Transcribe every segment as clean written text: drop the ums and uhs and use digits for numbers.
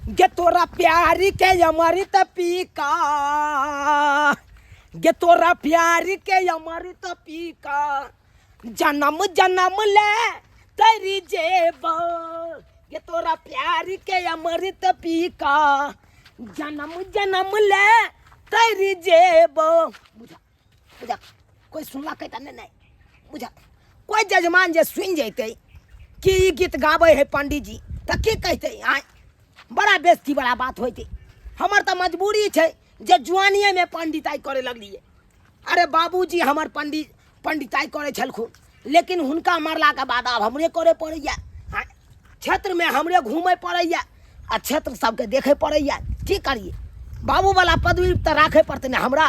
गे तोरा प्यारी के अमृत पीका, गे तोरा प्यारी के अमृत पीका, जन्म जन्म ले तेरी जेब, गे तोरा प्यारी के अमृत पीका, जन्म जन्म ले तेरी जेब। बुझा बुझा कोई सुनला कहता नहीं बुझा, कोई जजमान जे सुन जैते कि ई गीत गावे है पंडित जी तो की कहते आए, बड़ा बेइज्जती वाला बात होती। हमार तो मजबूरी है जे जुआनिए में पंडिताई करे लगलिए। अरे बाबूजी हमार पंडिताई करे छलखुन, लेकिन हुनका मरला के बाद अब हमरे करे पड़ैया, क्षेत्र में हमरे घूमे पड़ैया आ क्षेत्र सबके देखे पड़ैया। की करिए, बाबू वाला पदवी तो राखे पड़ते न हमरा।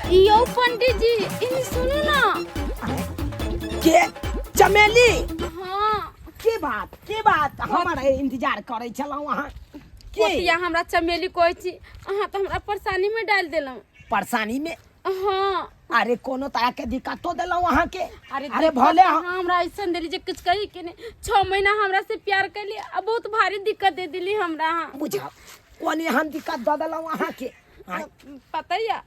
यो पंडित जी इन सुनो ना, के चमेली हाँ के बात हमारे इंतजार करे चलाऊ वहाँ कोटिया हमरा चमेली कोई छी, अहाँ तो हमरा परेशानी में डाल देलौ। परेशानी में? हाँ अरे कोनो तरह के दिक्कत तो दिलाऊ वहाँ के। अरे भले हमरा ऐसा दिली जे कुछ कही के ने 6 महीना हमरा से प्यार कैली, अब बहुत भारी दिक्कत दे दिली हमरा। बुझा कोनी हम दिक्कत दे दिलाऊ वहाँ के। पता या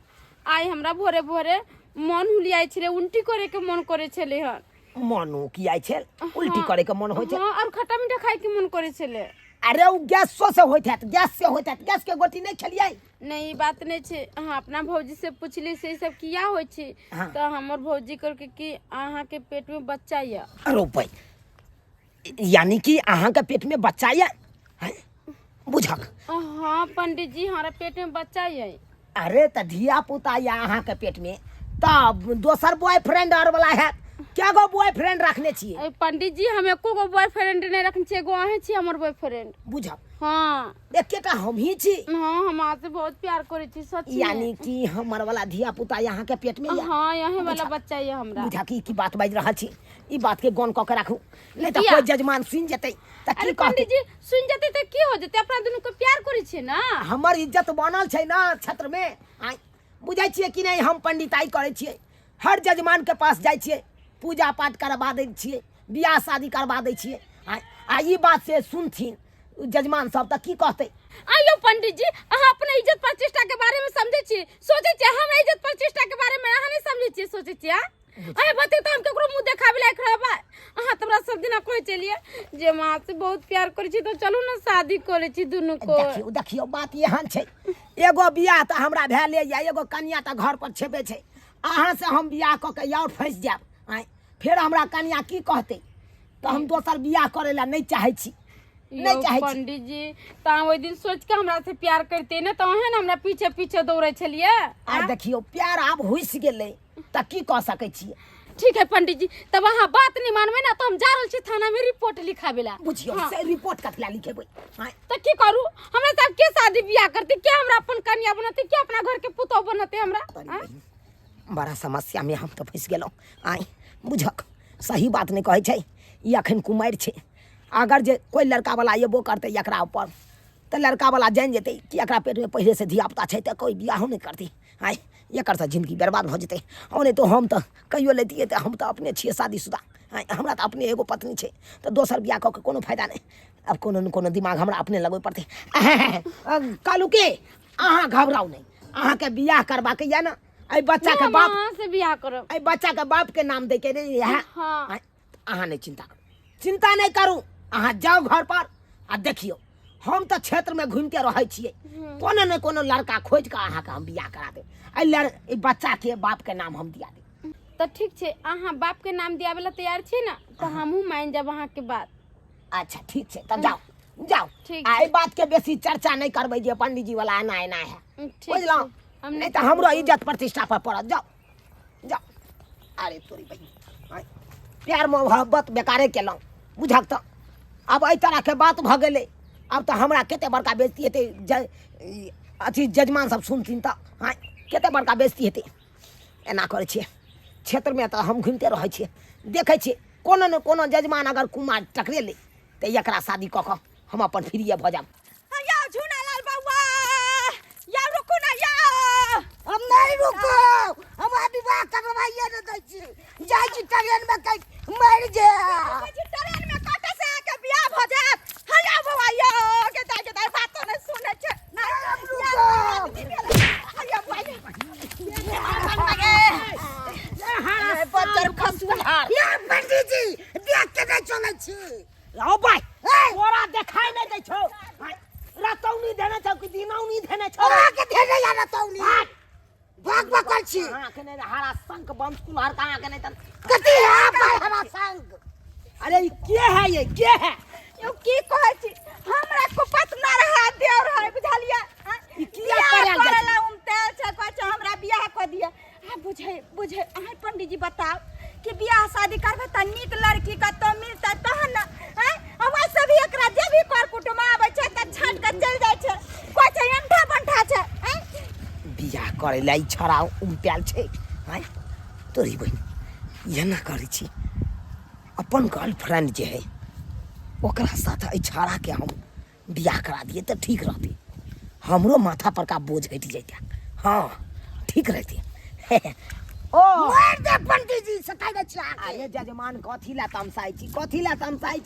आई हमरा भोरे भोरे मन हुलियाई छले, उल्टी करे के मन करे छले हन। मनो की आई छल, उल्टी करे के मन होय छल। हां और खट्टा मीठा खाए के मन करे छले। अरे उ गैस से होइत है, गैस से होइत है, गैस के गोटी नहीं खलियै। नहीं बात नहीं छे, हां अपना भौजी से पूछली से सब किया होय छे तो हमर भौजी करके कि आहा के पेट में बच्चा या। अरे भाई यानी कि आहा के पेट में बच्चा या बुझक? हां पंडित जी हमारा पेट में बच्चा है। अरे त धिया पुता या आहा के पेट में तब दोसर बॉयफ्रेंड और वाला है क्या गो बॉयफ्रेंड रखने छिए? पंडित जी हम एको गो बॉयफ्रेंड नहीं रखने छिए, एगो आहे छी हमर बॉयफ्रेंड। बुझा हां एकेटा हम ही छी। हां हम आपसे बहुत प्यार करे छी सच में। यानी कि हमर वाला धिया पुता यहाँ के पेट में या? हां यही वाला बच्चा है हमरा। बुझा की बात बाज रहल छी, ई बात के गौन क के राखू, नहीं त कोई जजमान सुन जतै त की कहतै? पंडित जी सुन जतै त की हो जतै, अपना दुनू को प्यार करे छी ना। हमर इज्जत बनल छै ना क्षेत्र में। बुझाई छिए कि नहीं, हम पंडिताई करे छिए, हर जजमान के पास जाय छिए, पूजा पाठ करवा दै छिए, बियाह शादी करवा दै छिए। आ ई बात से सुनथिन जजमान सब त की कहतै? आयो पंडित जी अहाँ अपने इज्जत प्रतिष्ठा के बारे में समझे छी, सोचे छी हमरा इज्जत प्रतिष्ठा के बारे में अहाँ नहीं समझे छी, सोचे छी अरे बते तो हम केकरो मुंह देखाबे लायक रहबा। अहाँ तमरा सब दिना कोई चलिए जे मां से बहुत प्यार करे छी तो चलू ना शादी करे छी दुनू को। देखियो बात यहां छै, एगो बियाह त हमरा भेले या, एगो कन्या त घर पर छेबे छै। अहाँ से हम बियाह क के और फंस जाब, फिर हमरा कन्या की कहते तो हम दोसर बियाह करे ला नहीं चाहे छी। नहीं चाहे पंडित जी ता ओइ दिन सोच के हमरा से प्यार करते न तो है ना हमरा पीछे पीछे दौड़े छलिए। आ देखियो प्यार अब हुइस गेलै त की कह सकै छी। ठीक है पंडित जी तब अहाँ बात नहीं मानबे ना तो हम जा रहल छी थाना में रिपोर्ट लिखाबेला। बुझियो से रिपोर्ट कथला लिखेबै त की करू, हमरा साथ के शादी बियाह करते, क्या हमरा अपन कन्या बनते, क्या अपना घर के पुतौ बनते हमरा। बड़ा समस्या में हम तो फंस गेलौ। बुझक सही बात नहीं कहै छै, ई अखन कुमारि छै। अगर जे कोई लड़का वाला एबो करते एकरा ऊपर तो लड़का वाला जान जेते कि एकरा पेट में पहले से धिया पुता छै तो कोई बियाह नहीं करती। एकर से जिंदगी बर्बाद हो जेते। नहीं तो हम तो कहियो लेतिए तो हम तो अपने छिए शादीशुदा, हमरा तो अपने एगो पत्नी छै तो दोसर बियाह क के कोनो फायदा नहीं। अब कोनो न कोनो दिमाग हमरा अपने लगबै पड़ते। कहलू के अहाँ घबराऊ नहीं, अहाँ के बियाह करबा के या ना ए बच्चा के बाप से बियाह करब, ए बच्चा के बाप के नाम दे के नहीं है। हां अहाँ नहीं चिंता करू, चिंता नहीं करू, अहाँ जाओ घर पर आ देखियो हम तो क्षेत्र में घूमते रहे छिए, कोनो न कोनो लड़का खोज के अहाँ के हम बियाह करा दे। ए बच्चा के बाप के नाम हम दिया दे। तो ठीक छे, अहाँ बाप के नाम दियावेला तैयार छे ना तो हमहू मान जब अहाँ के बात। अच्छा ठीक छे तब जाओ जाओ। ए बात के बेसी चर्चा नहीं करबै जे पंडित जी वाला एना एना है, बुझलौ? नहीं तो हमरो इज्जत प्रतिष्ठा पर पड़त। जाओ जाओ। अरे तोरी बहिन प्यार मोहब्बत बेकारे केलौ, बुझक तो अब एहि तरह के बात भ गेलै। अब तो हमरा केते बड़का बेइज्जती हेतै, अथी जजमान सब सुनथिन तो केते बड़का बेइज्जती हेतै। एना करे छिए क्षेत्र में तो हम घूमते रहे छिए, देखे छिए कोनो न कोनो जजमान अगर कुमार टकरेले तो एकरा शादी क के हम अपन फ्रीए भ जाब। या झूनालाल बउआ या रुकू ना या। हम नहीं रुको, हम विवाह करवाइए न दै छी, जाय छी ट्रेन में कहीं मर जा। ट्रेन में कटे से आके बियाह भ जात। हया बउआ यो के दाई बात तो नहीं सुन एक दिन औनी धेने छोरा ओरा के धेने जाना तौनी भाग बकल छी हां के ने हरा संक बंद कुलहर कहां के ने त कथी है भाई हरा संग अरे ये के है ये के है यो की कहै छी हमरा को पतना रहा देव रहा बुझलिया ई किया करल जाय करला उमते छै कहै छै हमरा बियाह क दिया आ बुझे अहाँ पंडित जी बताओ कि बियाह शादी करबे त नीक लड़की कतौ मिलतै तहन न हैं अब ऐसे भी एकरा जे भी कर कुटुम आबै छै त छाट के चल जाय छै कहै छै अंठा बंठा छै हैं बियाह करे ला ई छोरा उमप्याल छै हैं तोरी बहिन ये ना करै छी अपन गर्लफ्रेंड जे है ओकरा साथ ई छोरा के हम बियाह करा दिए तो ठीक रहती हमरो माथा पर का बोझ हट जैता हाँ ठीक रहती ओ मार दे पंडित जी सकाई दे छी आये जजमान कथी ला तमसाई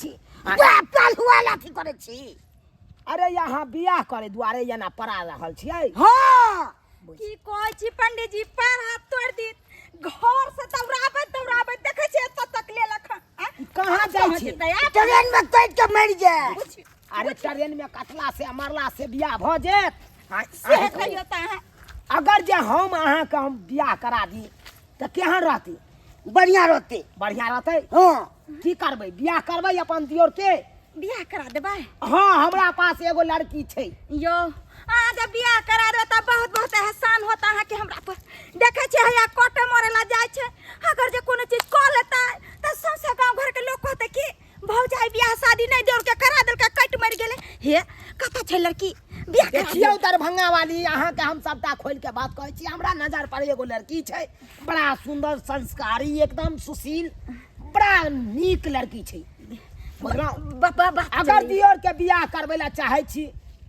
छी बापल हुआ लाठी करे छी अरे यहाँ बियाह करे दुआरे जना पड़ा रहल छियै हां की कहै छी पंडित जी पैर हाथ तोड़ दी घर से दौड़ाबे देखे छी एत तक ले लखन कहाँ जाइ छी ट्रेन में कट के मर जाए अरे ट्रेन में कटला से मरला से बियाह भ जेत से कहियो त है अगर जे हम अहाँ के हम बियाह करा दी त केहन रहती बढ़िया रहते बढ़िया रहते हां की करबै बियाह करबै अपन दियोर के बियाह करा देबै हाँ हमरा पास एगो लड़की छै यो अहाँ जब बियाह करा दे त बहुत एहसान होता है कि हमरा पर देखे छी हैया कोटे मरे ला जाय छै अगर जे कोनो चीज क लेता त सौंसे गांव घर के लोग कहते कि भौजाई बियाह शादी नहीं देर के करा देल के कट मर गेले हे कथा छै लड़की बियाह करा देखियौ दरभंगा वाली अहाँ के हम सबटा खोल के बात कहै छी हमरा नजर पर एगो लड़की छै बड़ा सुंदर संस्कारी एकदम सुशील बड़ा नीक लड़की छै अगर दियोर के बियाह करबै ला चाहै छी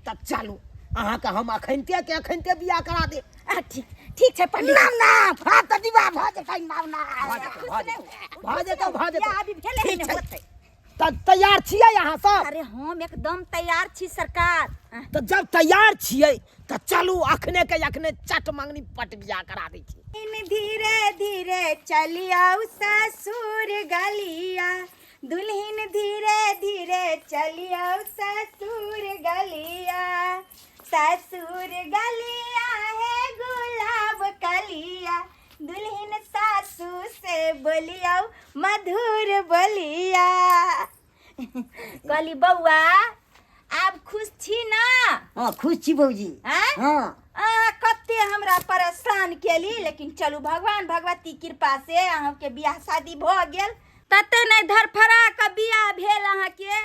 त चलू अहाँ के हम अखनते बियाह करा दे ठीक छै पंडित ना ना फात दिवा भ जेतै ना ना भ जेतै अभी भेले ठीक नहीं छै होतै त तैयार छियै अहाँ सब अरे हम एकदम तैयार छी सरकार तो जब तैयार छियै तो चलू अखने चट मंगनी पट बियाह करा दै छी धीरे धीरे चलिया ससुर गलिया दुल्हन धीरे धीरे चलिया ससुर गलिया है गुलाब कलिया दुल्हन सासू से बोलिया मधुर बोलिया कहली बउआ आप खुश छी ना हां खुश छी बौजी हैं हां कते हमरा परेशान केली लेकिन चलू भगवान भगवती कृपा से अहाँ के बियाह शादी भ गेल तते नहीं धरफरा के बियाह भेल अहाँ के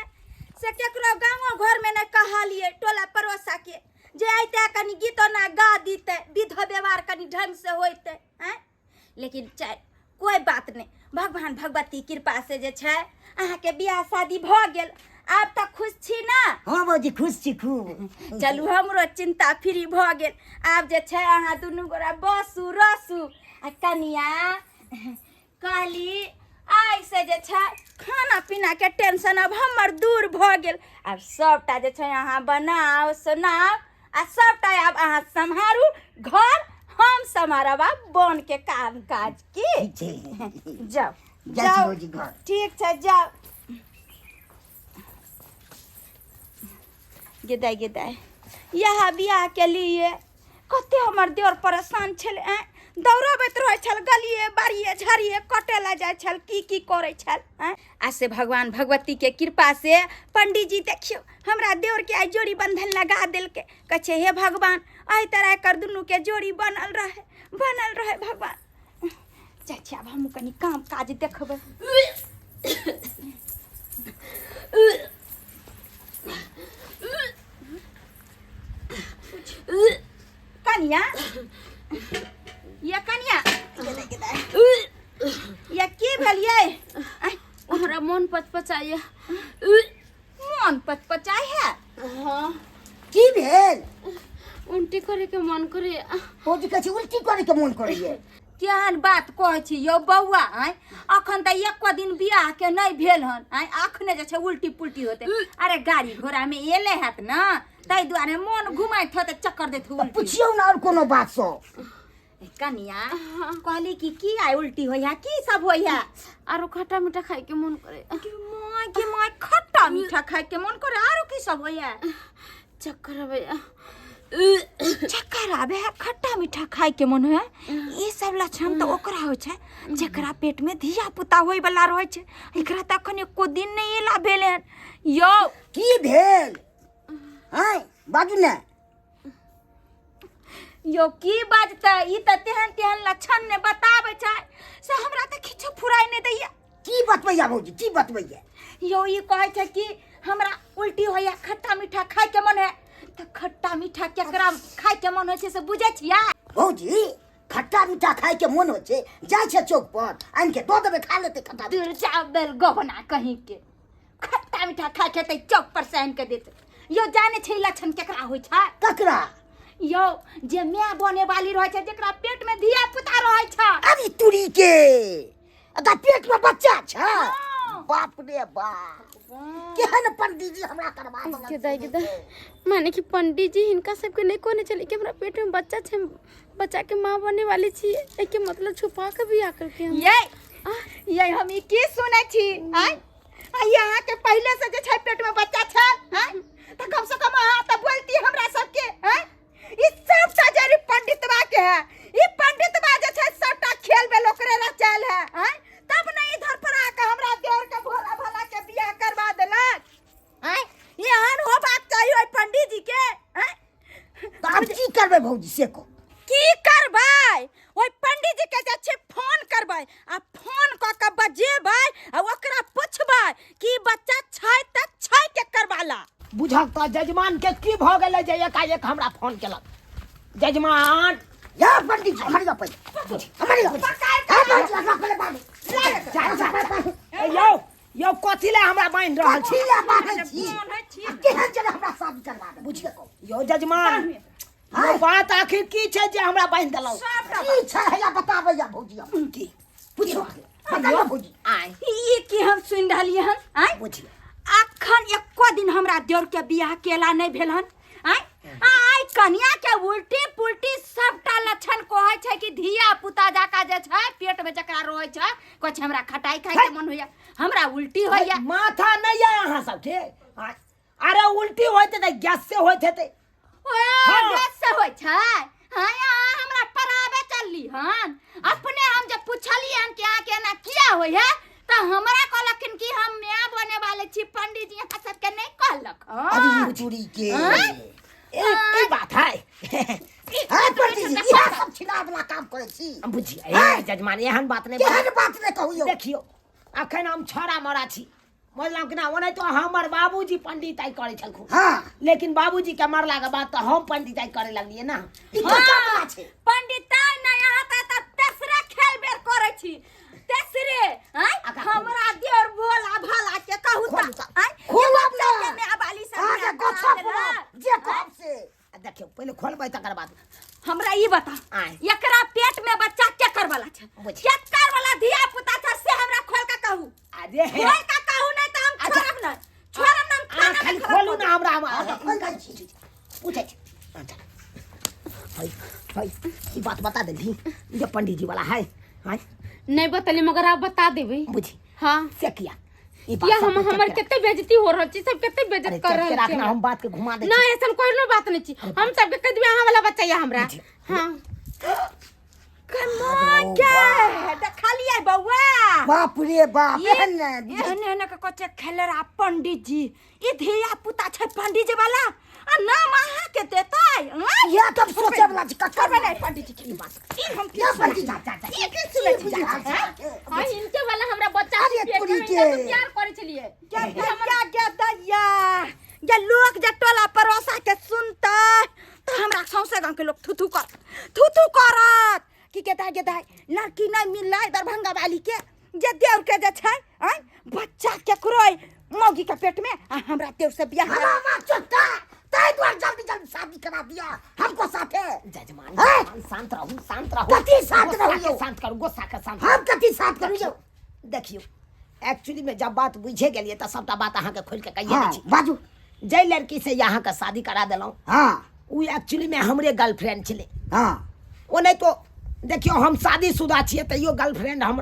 से केकरो गांव घर में नहीं कहलिए टोला पड़ोसा के जे आइते कनी गीत ना गा दीते विध व्यवहार कनी ढंग से होइते हैं लेकिन चाहे कोई बात नहीं भगवान भगवती कृपा से जे छै अहाँ के बियाह शादी भ गेल आप तक खुश छी ना हां बौजी खुश छी खूब चलू हमरो चिंता फ्री भ गेल आब जे छै अहाँ दुनू गोरा बसू रसू आ कनिया कहली आई से जे छै खाना पीना के टेंशन अब हमर दूर भ गेल अब सबटा जे छै अहाँ बनाओ सुनाओ आ सबटा अब अहाँ सम्हारू घर हम सम्हारब बन के काम काज की जाओ बौजी घर ठीक छै जाओ गिदाई यह बियाह के लिए कते हमर देवर परेशान छल दौड़बैत रहे छल गलिए बाड़िए झड़िए कटे ला जाय छल की करे छल आ से भगवान भगवती के कृपा से पंडित जी देखियो हमरा देवर के आई जोड़ी बंधन लगा देल के कहे हे भगवान आई तरह कर दुनू के जोड़ी बनल रहे भगवान चाची अब हम कनी काम काज देखबै कनिया ये कनिया ये की भेलिए हमरा मन पचपचाइए मन पचपचाई है हाँ की भेल उल्टी करे के मन करे बौजी कहै छी उल्टी करे के मन करैए केहन बात कहै छी यौ बौआ अखन त एको दिन बियाह के नहीं भेल हन अखने जे छै उल्टी पुल्टी होते अरे गाड़ी घोड़ा में एले हैत न ताहि दुआरे मन घुमाइत होते चक्कर देत उल्टी पुछियौ न और कोनो बात सब कनिया कहली की आई उल्टी होइया की सब होइया आरो खट्टा मीठा खाए के मन करे माय खट्टा मीठा खाए के मन करे आरो की सब होइया चक्कर भैया चक्कर आबे है, खट्टा मीठा खाए के मन है। ये सब लक्षण तो ओकरा हो छै जेकरा पेट में धिया पुता होय वाला रहे छै। एकरा त अखन एको दिन नहीं एला भेले हन। यो की भेल हैं बाजू ने यो की बाजता ई त तेहन लक्षण ने बताबै छै से हमरा त किछु फुराई नहीं दैया। की बतबैया भौजी की बतबैया? यो ई कहै छै कि हमरा उल्टी होया, खट्टा मीठा खाए के मन है। त खट्टा मीठा केकरा खाए के मन होय छै से बुझै छिया? भौजी खट्टा मीठा खाए के मन हो छै, जाय छै चौक पर आन के दो देबे खा लेते खट्टा मीठा। दूर चावल गबना कहीं के खट्टा मीठा खाए के त चौक पर से आन के देते। यो जाने छै लक्षण केकरा होय छै? ककरा? यो जे माय बने वाली रहे छै, जेकरा पेट में धिया पुता रहे छै। अरे तुरी के अदा पेट में बच्चा छै। बाप रे बाप, केहन पंडित जी हमरा करवा के माने कि पंडित जी हिनका सबके नहीं कहने चले कि हमरा पेट में बच्चा छै, बच्चा के माँ बनने वाली छी। एके मतलब छुपा के भी आकर के हम ये हम ई की सुनै छी? यहाँ के पहले से जे छै पेट में बच्चा छै, त कम से कम अहाँ त बोलती हमरा सबके। ई सब सजरी पंडितवा के है। ई पंडितवा जे छै सबटा खेल में लोकरे रचल है। तब नहीं इधर पर आके हमरा देवर के भोला भला के बियाह करवा देलक। ये हन हो बात चाहिए ओइ पंडित जी के। तो अब की करबे भौजी से को? की करबै? ओइ पंडित जी के जे छै फोन करबै आ फोन क के बजेबै आ ओकरा पूछबै कि बच्चा छै त छै के करवाला। बुझक तो जजमान के की भ गेलै जे एकाएक हमरा फोन केलक। जजमान या पंडित जी हमारी पहले हमारी पहले बाबू यो कथी ले हमरा बांध रहल छी? छी ला बाबू जी केहन जगह हमरा शादी करवा दे बुझिए को? यो जजमान यो बात आखिर की छै जे हमरा बांध देलौ? की छै या बताबै या भौजी हम की पूछो बताइए भौजी। ई की हम सुन रहलिए हन? बुझिए अखन एको दिन हमरा देवर के बियाह केला नहीं भेल हन। आई कन्या के उल्टी पुल्टी सबटा लक्षण कहै छै कि धिया पुता जाका जे छै पेट में जकरा रहै छै कहै छै हमरा खटाई खाए के मन होया, हमरा उल्टी होया। माथा नहीं है अहाँ सब के? अरे उल्टी होते त गैस से होते थे। गैस से होय छै? यहाँ हमरा पराबे चलली हन। अपने हम जब पूछली हन कि आके ना किया होय है त हमरा कहलखिन कि हम मां बने वाले छी। पंडित जी यहाँ सबके नहीं कहलक। अरे चूड़ी के ए बात है। हां पंडित जी यह सब छिना वाला काम करे छी। बुझिए जजमान एहन बात नहीं। केहन बात नहीं कहियो। देखियो अखन हम छोरा मरा छी, मतलब कि ना ओने तो हमर बाबूजी पंडिताई करे छलखुन। हां लेकिन बाबूजी के मरला के बाद तो हम पंडिताई करे लगलिए ना। ई का बात छै? पंडिताई ना यहाँ त तेसरे खेल बेर करे छी। तेसरे हमरा देवर भोला भाला के कहू त खोल अपना के में बाली सब आगे गोछा पूरा जे कब से देखियो पहले खोलबै तकर बाद हमरा ई बता एकरा पेट में बच्चा के करवाला छै? के करवाला धिया पुता छै से हमरा खोल के कहू। अरे खोल के कहू नहीं त हम छोड़ब नहीं। छोड़ब ना हम खाना खाली खोलू ना हमरा पूछे छी। भाई ई बात बता देली जे पंडित जी वाला है। हां नहीं बतली मगर आप बता देबे। बुझी हां से किया या हम हमर केते बेइज्जती हो रहल छी, सब केते बेइज्जत कर रहल छी। रखना हम बात के घुमा दे। ना ऐसन कोई नो बात नहीं छी। हम सब के कह दिबे अहाँ वाला बच्चा या हमरा। हां कमा के देखलिए बौआ। बाप रे बाप एहन के कचे खेलरा पंडित जी ई धिया पुता छै पंडित जी वाला आ नाम अहाँ के देतै। या तब सोचे वाला छी ककर करबे नहीं पंडित जी की बात। ई हम या पंडित ई के सुनै छी? हां इनके वाला हमरा बच्चा अरे पेट में तुरी इनका के। तो प्यार करे छलिए। क्या क्या दैया ये लोग जे टोला परोसा के सुनते तो हमरा सौसे गांव के लोग थुथु करत कि गेदाय लड़की नहीं मिललै दरभंगा वाली के जे देवर के जे छै बच्चा केकरो मौगी के पेट में हमरा देवर से बियाह हरामा चट्टा तै द्वार जल्दी शादी करा दिया हमको साथे। जजमान शांत रहो कथी शांत रहो? शांत करू गुस्सा के शांत। हम कथी शांत करियो? देखियो एक्चुअली में जब बात बुझे गेलिए त सबटा बात अहाँ के खोल के कहिए दै छी। बाजू। जे लड़की से यहाँ के शादी करा देलौं हां उ एक्चुअली में हमरे गर्लफ्रेंड छले। हां ओ नहीं तो देखियो हम शादीशुदा छिए तैयो गर्लफ्रेंड हम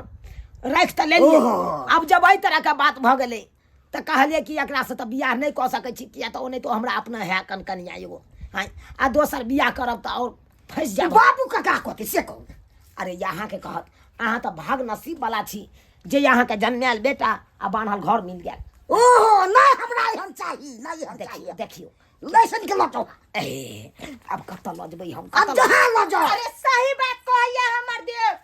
रख त लेलिए। अब जब एई तरह के बात भ गेलै त कहलिए कि एकरा से त बियाह नहीं क सकै छी, किया त ओ नहीं तो हमरा अपना है कनकनिया एगो हाँ आ दोसर बियाह करब तो और फंस जाब बाबू का का कहते से कहू अरे यहाँ के कहत अहाँ तो भाग नसीब वाला छी जे यहाँ के जन्मायल बेटा आ बान्हल घर मिल गया ओहो नहीं हमरा हम चाहिए नहीं हम देखियो चाहिए देखियो लाइसेंस के लटो ए अब कत ल जबै हम अब जहां ल जाओ अरे सही बात कहैया हमर देव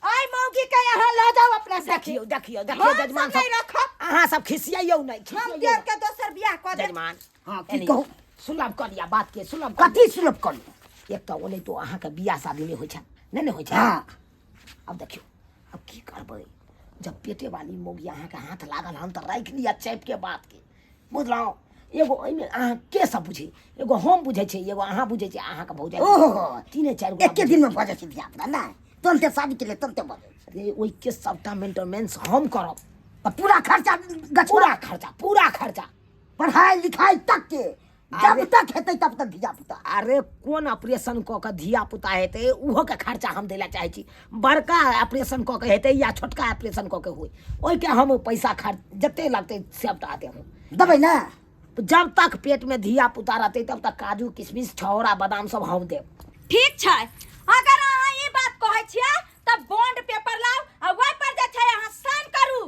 आई मौगी के यहाँ ल जाओ अपना साथी देखियो देखियो देखियो हम जजमान सब नहीं सब रखब अहाँ सब खिसियाइयो नहीं हम खिसियाइयो देव के दोसर बियाह कर दे जजमान हां की एनी कहू सुलभ कर दिया बात के सुलभ कर कथी सुलभ कर एक तो ओने तो अहाँ के बियाह शादी में होइ छै नहीं होइ छै हां अब देखियो अब की करबै जब पेटे वाली मौगी अहाँ के हाथ लागल हम तो राख लिया चैप के बात के बुझलौ एगो ओइमे अहाँ के सब बुझे एगो हम बुझे छै एगो अहाँ बुझे छै अहाँ के भौजाई ओहो तीने चार गो एक के दिन में भजे छी बियाह ना तुरंत शादी के लिए तुरंत बजे अरे ओइ के सबटा मेंटेनेंस हम करब पूरा खर्चा पूरा खर्चा पढ़ाई लिखाई तक के जब तक हेतै तब तक धिया पुता अरे कोन ऑपरेशन क के धिया पुता हेतै उहो के खर्चा हम देला चाहे छी बड़का ऑपरेशन क के हेतै या छोटका ऑपरेशन क के होई ओइ के हम पैसा खर्च जते लगतै सबटा देब दबै ना जब तक पेट में धिया पुता रहतै तब तक काजू किशमिश छौरा बादाम सब हम देब ठीक छै अगर अहाँ ई बात कहै छियै तब बॉन्ड पेपर लाउ आ ओइ पर जे छै अहाँ साइन करू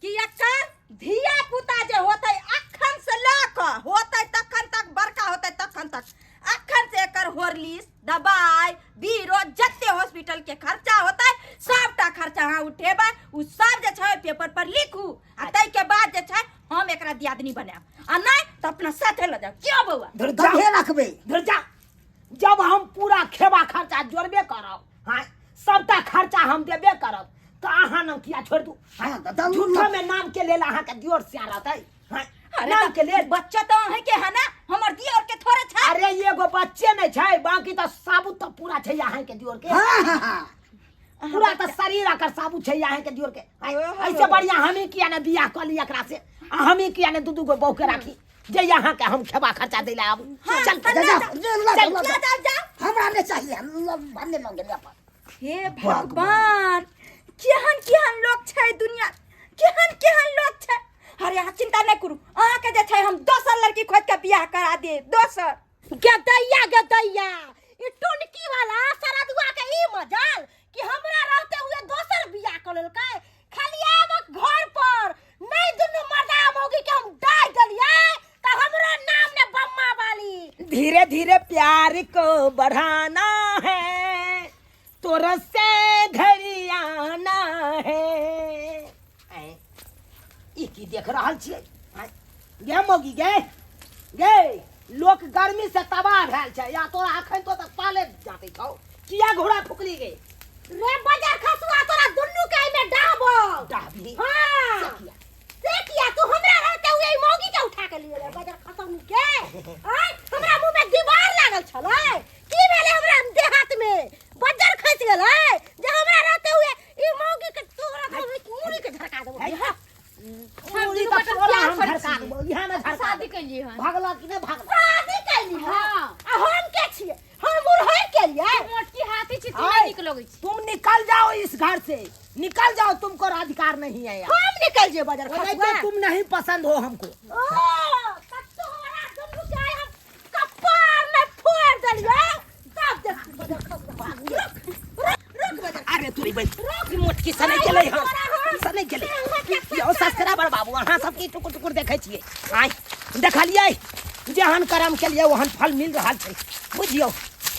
कि एकर धिया पुता जे होतै अखन से ल क होतै तखन तक बड़का होतै तखन तक अखन से एकर हॉर्लिक्स दवाई बीरो जत्ते हॉस्पिटल के खर्चा होतै सबटा खर्चा अहाँ उठेबै उ सब जे छै पेपर पर लिखू आ तै के बाद जे छै हम एकरा दियादनी बनाएब आ नहीं त अपना साथे ल जाओ क्यों बौआ दबे रखबै धरजा जब हम पूरा खेबा खर्चा जोड़बे करब हाँ सबटा खर्चा हम देबे करब तो अहाँ नाम किया छोड़ दू हां झूठो में नाम के लेल अहाँ के दियोर से रहतै हाँ नाम के लेल बच्चा तो अहे के है ना हमर दियोर के थोड़े छै अरे एगो बच्चे नहीं छै बाकी तो साबुत तो पूरा छै अहाँ के दियोर के हां पूरा तो शरीर आकर साबुत छै अहाँ के दियोर के ऐसे बढ़िया हमी किया ने बियाह कर लिया एकरा से हमी किया ने दू गो बहू के राखी जे यहाँ के हम खेबा खर्चा दै ला आबू चल जा हमरा नहीं चाहिए हम भन्ने लगे ले पर हे भगवान केहन केहन लोग छै दुनिया केहन लोग छै अरे अहाँ चिंता नहीं करू अहाँ के जे छै हम दोसर लड़की खोज के बियाह करा दे दोसर गदैया ई टुनकी वाला सरदुआ के ई मजाल कि हमरा रहते हुए दोसर बियाह कर लेलकै खाली आब घर पर नहीं दुनु मर्दा मौगी के हम डाल देलिए त हमरा नाम ने बम्मा वाली धीरे धीरे प्यार को बढ़ाना है तोरा से घरी आना है ई की देख रहल छियै गे मौगी गे लोक गर्मी से तबाह भेल छै या तोरा अखन तो तक पाले जाते छौ किया घोड़ा फुकली गे रे बाजार खसुआ तोरा दुन्नु के में डाबो डाबी हां से किया तू हमरा रहते हुए ई मौगी के उठा के लिए रे बाजार खसुआ के हमरा मुंह में दीवार लागल छलै की भेले हमरा देहात में बाजार खस गेलै जे हमरा रहते हुए ई मौगी के तोरा मुड़ी के झरका देबो शादी कैली है भागला कि नहीं भागला शादी कैली हाँ हम के छिए हम मुरहै के लिए मोटकी हाथी छी तीन निक लगै छी तुम निकल जाओ इस घर से निकल जाओ तुमको अधिकार नहीं है यहाँ हम निकल जे बाजार नहीं खसुआ तो तुम नहीं पसंद हो हमको कत्तो हमरा दुन्नु के हम कपार में फोड़ देलिए तब देख बाजार खसुआ रुक बाजार अरे तू भाई मोटकी सने चले हम सने चले यो सस्कराबर बाबू अहाँ सबके टुकुर टुकुर देखे छियै आइ देखलियै जेहन कर्म के लिए ओहन फल मिल रहा छै बुझियो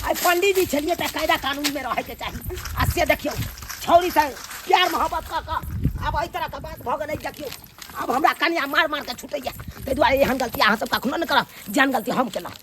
आइ पंडित जी छलिए त कायदा कानून में रहे के चाहिए आ से देखियो छौरी से प्यार मोहब्बत क अब एहि तरह के बात भ गेलै देखियो अब हमरा कन्या मार मार के छुटैया ताहि दुआरे एहन गलती अहाँ सब कखनो न करब जेहन गलती हम केलहुँ